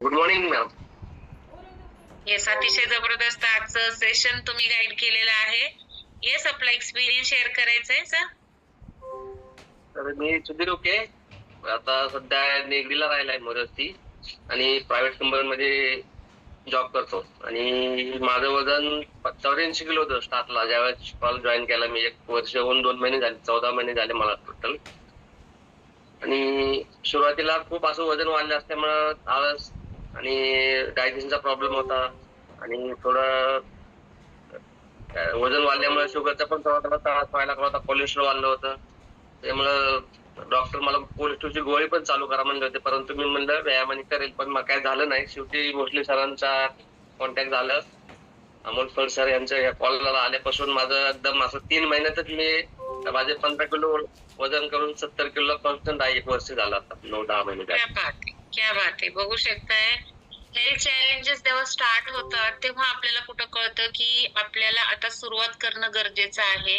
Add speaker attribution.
Speaker 1: Good morning ma'am.
Speaker 2: Yes, अतिशय जबरदस्त आजचं सेशन तुम्ही गाईड केलेलं आहे. येस, आपला एक्सपिरियन्स शेअर करायचा आहे सर.
Speaker 1: तर मी सुधीर ओके. आता सध्या निगडीला राहिलाय मोरजती आणि प्रायव्हेट कंपनीमध्ये जॉब करतो आणि माझं वजन 84 किलो होतं स्टार्टला. ज्यावेळेस कॉल जॉईन केला मी 1 वर्ष होऊन 2 महिने झाले, 14 महिने झाले मला टोटल. आणि सुरुवातीला खूप असं वजन वाढलं असल्यामुळं आळस आणि डायजेशनचा प्रॉब्लेम होता आणि थोडं वजन वाढल्यामुळे शुगरचा पण थोडा त्रास व्हायला लागला होता. कोलेस्ट्रॉल वाढलं होतं. त्यामुळं डॉक्टर मला कोलेस्ट्रॉलची गोळी पण चालू करा म्हणले होते, परंतु मी म्हणलं व्यायामाने करेल, पण मग काय झालं नाही. शेवटी भोसले सरांचा कॉन्टॅक्ट झालं. अमोल फड सर यांच्या या कॉलला आल्यापासून माझं एकदम असं 3 महिन्यातच मी माझे 15 किलो वजन करून 70 किलोला कॉन्स्टंट आहे. 1 वर्ष झालं आता, 9-10 महिने
Speaker 2: क्या
Speaker 1: झाले.
Speaker 2: बात आहे, क्या बात आहे. बघू शकताय, हेल्थ चॅलेंजेस जेव्हा स्टार्ट होतात तेव्हा आपल्याला कुठं कळतं की आपल्याला आता सुरुवात करणं गरजेचं आहे.